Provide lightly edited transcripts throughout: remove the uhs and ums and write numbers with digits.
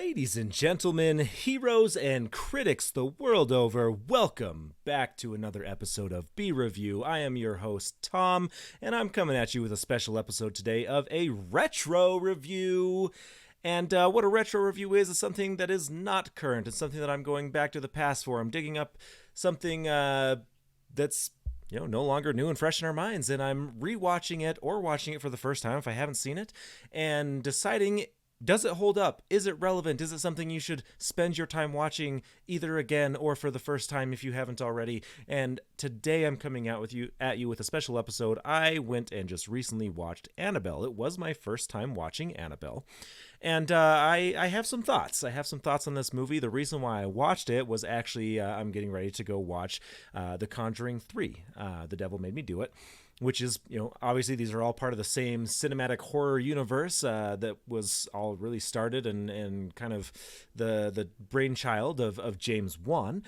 Ladies and gentlemen, heroes and critics the world over, welcome back to another episode of B Review. I am your host, Tom, and I'm coming at you with a special episode today of a retro review. And what a retro review is something that is not current. It's something that I'm going back to the past for. I'm digging up something that's no longer new and fresh in our minds, and I'm rewatching it or watching it for the first time if I haven't seen it, and deciding, does it hold up? Is it relevant? Is it something you should spend your time watching either again or for the first time if you haven't already? And today I'm coming out at you with a special episode. I went and just recently watched Annabelle. It was my first time watching Annabelle. And I have some thoughts. I have some thoughts on this movie. The reason why I watched it was actually I'm getting ready to go watch The Conjuring 3. The Devil Made Me Do It. Which is, obviously these are all part of the same cinematic horror universe that was all really started and kind of the brainchild of James Wan.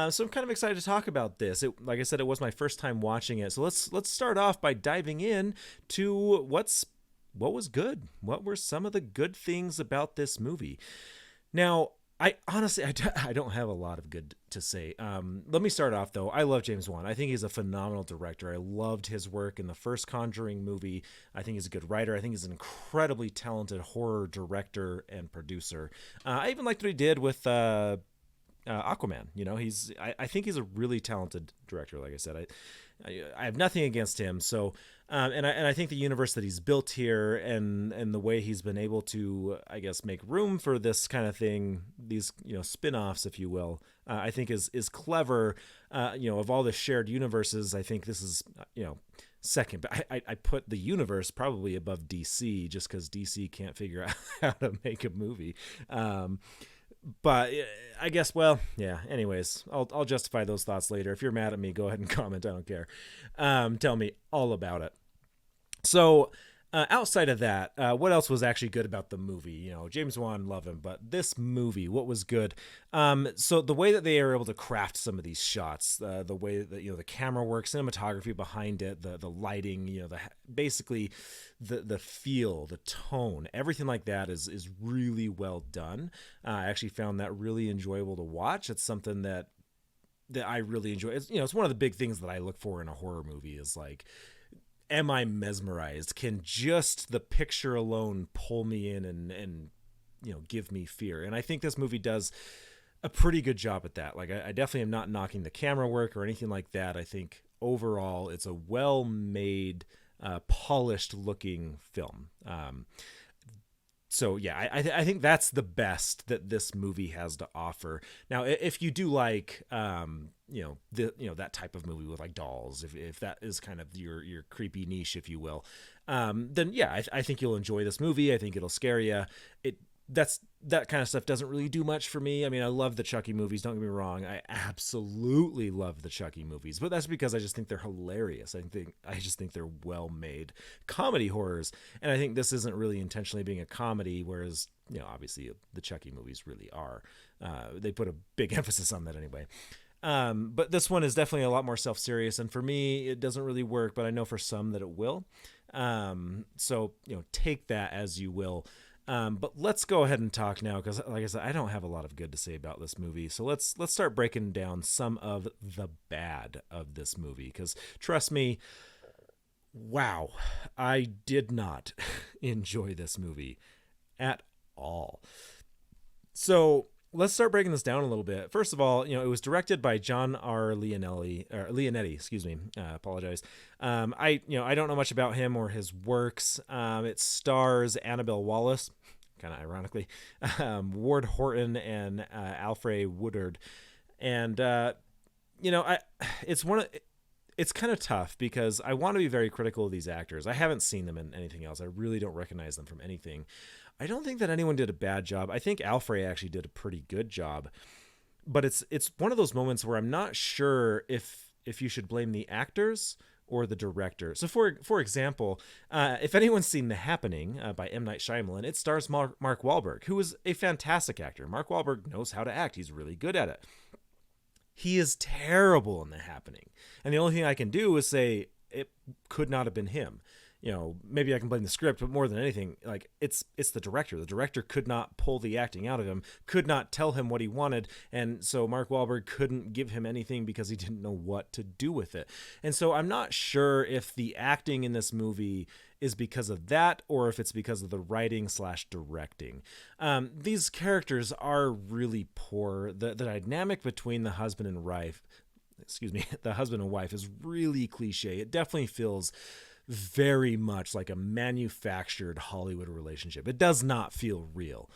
So I'm kind of excited to talk about this. Like I said, it was my first time watching it. So let's start off by diving in to what was good. What were some of the good things about this movie? Now, I honestly don't have a lot of good to say. Let me start off, though. I love James Wan. I think he's a phenomenal director. I loved his work in the first Conjuring movie. I think he's a good writer. I think he's an incredibly talented horror director and producer. I even liked what he did with Aquaman. I think he's a really talented director. Like I said, I have nothing against him. So, and I think the universe that he's built here and the way he's been able to, I guess, make room for this kind of thing, these spin-offs, if you will, I think is clever. Of all the shared universes, I think this is second. But I put the universe probably above DC just because DC can't figure out how to make a movie. But I guess, anyways, I'll justify those thoughts later. If you're mad at me, go ahead and comment. I don't care. Tell me all about it. So outside of that, what else was actually good about the movie? James Wan, love him, but this movie, what was good? So the way that they are able to craft some of these shots, the way that the camera work, cinematography behind it, the lighting, basically the feel, the tone, everything like that is really well done. I actually found that really enjoyable to watch. It's something that I really enjoy. It's one of the big things that I look for in a horror movie is like, am I mesmerized? Can just the picture alone pull me in and give me fear? And I think this movie does a pretty good job at that. Like I definitely am not knocking the camera work or anything like that. I think overall it's a well-made, polished looking film. So yeah, I think that's the best that this movie has to offer. Now, if you do like, that type of movie with like dolls, if that is kind of your creepy niche, if you will, then yeah, I think you'll enjoy this movie. I think it'll scare you. That kind of stuff doesn't really do much for me. I mean, I love the Chucky movies. Don't get me wrong. I absolutely love the Chucky movies, but that's because I just think they're hilarious. I just think they're well-made comedy horrors. And I think this isn't really intentionally being a comedy, whereas, obviously the Chucky movies really are. They put a big emphasis on that anyway. But this one is definitely a lot more self-serious. And for me, it doesn't really work, but I know for some that it will. So, take that as you will. But let's go ahead and talk now, because like I said, I don't have a lot of good to say about this movie. So let's start breaking down some of the bad of this movie, because trust me, wow, I did not enjoy this movie at all. So let's start breaking this down a little bit. First of all, it was directed by John R. Leonetti, excuse me. Apologize. I don't know much about him or his works. It stars Annabelle Wallis, kind of ironically, Ward Horton, and Alfred Woodard. And it's kind of tough because I want to be very critical of these actors. I haven't seen them in anything else. I really don't recognize them from anything. I don't think that anyone did a bad job. I think Alfred actually did a pretty good job, but it's one of those moments where I'm not sure if you should blame the actors or the director. So for example, if anyone's seen The Happening by M. Night Shyamalan, it stars Mark Wahlberg, who is a fantastic actor. Mark Wahlberg knows how to act. He's really good at it. He is terrible in The Happening. And the only thing I can do is say it could not have been him. maybe I can blame the script, but more than anything, like it's the director. The director could not pull the acting out of him, could not tell him what he wanted, and so Mark Wahlberg couldn't give him anything because he didn't know what to do with it. And so I'm not sure if the acting in this movie is because of that or if it's because of the writing / directing. These characters are really poor. The dynamic between the husband and wife, the husband and wife is really cliche. It definitely feels very much like a manufactured Hollywood relationship. It does not feel real.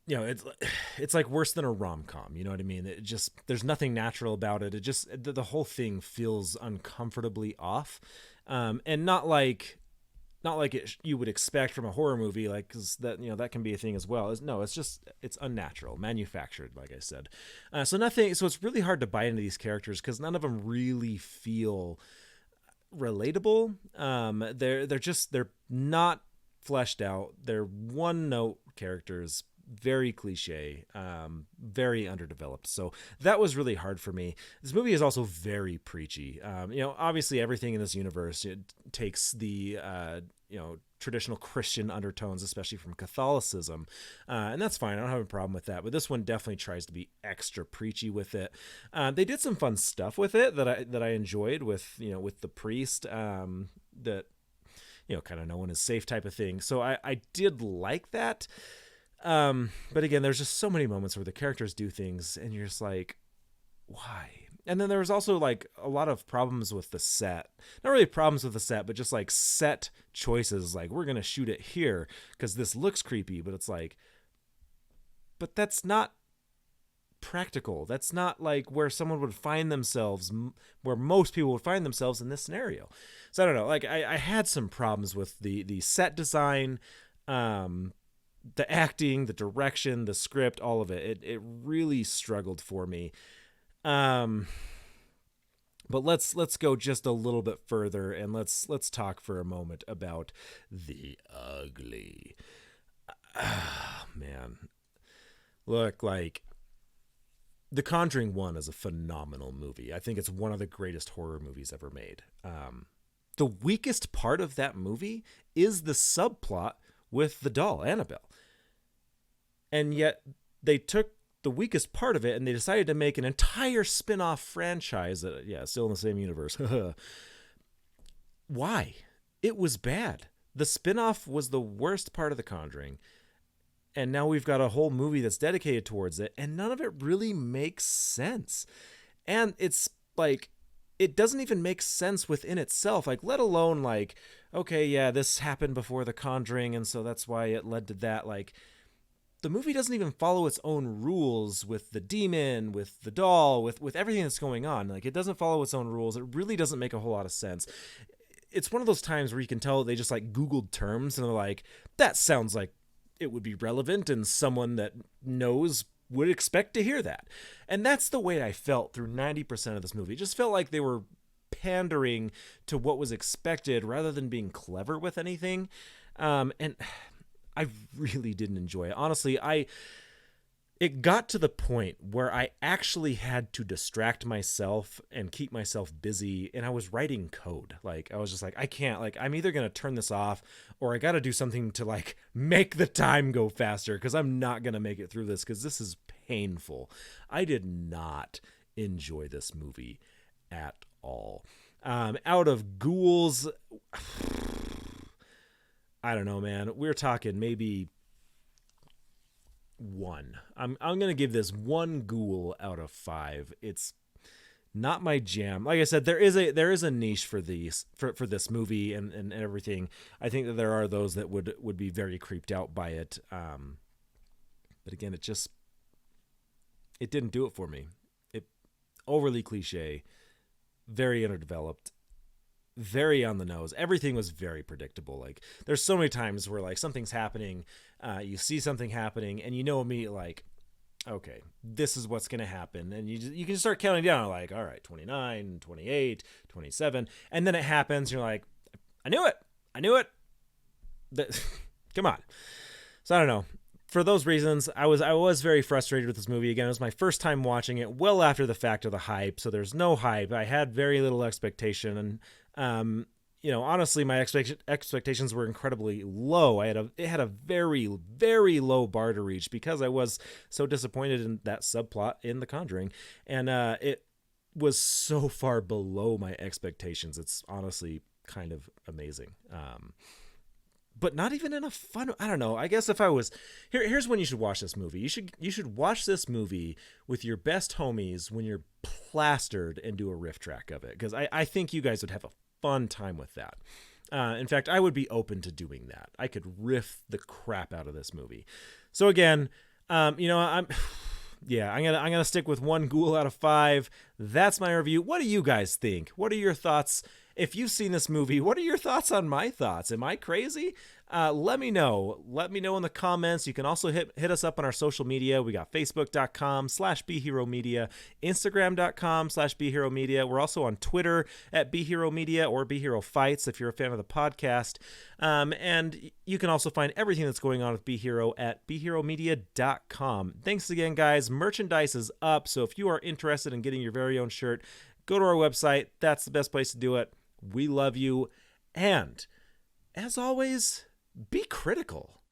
It's like worse than a rom-com. You know what I mean? It just, there's nothing natural about it. It just, the whole thing feels uncomfortably off. And not like you would expect from a horror movie, like, cause that can be a thing as well. No, it's unnatural, manufactured, like I said. So it's really hard to buy into these characters because none of them really feel relatable. They're not fleshed out. They're one note characters, very cliche, very underdeveloped. So that was really hard for me. This movie is also very preachy. Obviously everything in this universe, it takes the traditional Christian undertones, especially from Catholicism, and that's fine. I don't have a problem with that. But this one definitely tries to be extra preachy with it. They did some fun stuff with it that I enjoyed with the priest, that kind of no one is safe type of thing. So I did like that. But again, there's just so many moments where the characters do things and you're just like, why? And then there was also like a lot of problems with the set. Not really problems with the set, but just like set choices. Like, we're going to shoot it here because this looks creepy, but it's like, but that's not practical. That's not like where someone would find themselves, where most people would find themselves in this scenario. So I don't know. Like I had some problems with the set design, the acting, the direction, the script, all of it. It really struggled for me. But let's go just a little bit further and let's talk for a moment about the ugly. Man. Look, like, The Conjuring 1 is a phenomenal movie. I think it's one of the greatest horror movies ever made. The weakest part of that movie is the subplot with the doll, Annabelle. And yet they took the weakest part of it and they decided to make an entire spin-off franchise that, still in the same universe. Why? It was bad. The spin-off was the worst part of The Conjuring. And now we've got a whole movie that's dedicated towards it, and none of it really makes sense. And it's like, it doesn't even make sense within itself, like, let alone like, okay, yeah, this happened before The Conjuring, and so that's why it led to that. Like, the movie doesn't even follow its own rules with the demon, with the doll, with everything that's going on. Like, it doesn't follow its own rules. It really doesn't make a whole lot of sense. It's one of those times where you can tell they just like Googled terms and they're like, that sounds like it would be relevant and someone that knows would expect to hear that. And that's the way I felt through 90% of this movie. It just felt like they were pandering to what was expected rather than being clever with anything. And I really didn't enjoy it. Honestly, it got to the point where I actually had to distract myself and keep myself busy, and I was writing code. Like, I was just like, I can't, like, I'm either going to turn this off or I got to do something to like make the time go faster, because I'm not going to make it through this, because this is painful. I did not enjoy this movie at all. Out of ghouls, I don't know, man. We're talking maybe one. I'm going to give this one ghoul out of 5. It's not my jam. Like I said, there is a niche for these for this movie and everything. I think that there are those that would be very creeped out by it. But again, it didn't do it for me. It overly cliche, very underdeveloped, very on the nose. Everything was very predictable. Like, there's so many times where like something's happening, you see something happening and you know immediately, like, okay, this is what's going to happen. And you can start counting down, like, all right, 29, 28, 27. And then it happens. You're like, I knew it. Come on. So I don't know. For those reasons, I was very frustrated with this movie. Again, it was my first time watching it well after the fact of the hype. So there's no hype. I had very little expectation. And, honestly, my expectations were incredibly low. It had a very, very low bar to reach because I was so disappointed in that subplot in The Conjuring, and it was so far below my expectations. It's honestly kind of amazing. But not even in a fun. I don't know. I guess if I was here's when you should watch this movie. You should watch this movie with your best homies when you're plastered and do a riff track of it, because I think you guys would have a fun time with that. In fact, I would be open to doing that. I could riff the crap out of this movie. So again, I'm gonna stick with 1 ghoul out of 5. That's my review. What do you guys think? What are your thoughts? If you've seen this movie, what are your thoughts on my thoughts? Am I crazy? Let me know. Let me know in the comments. You can also hit us up on our social media. We got facebook.com/BeHeroMedia, Instagram.com/BeHeroMedia. We're also on Twitter at BeHeroMedia or BeHeroFights if you're a fan of the podcast. And you can also find everything that's going on with BeHero at BeHeroMedia.com. Thanks again, guys. Merchandise is up, so if you are interested in getting your very own shirt, go to our website. That's the best place to do it. We love you. And as always, be critical.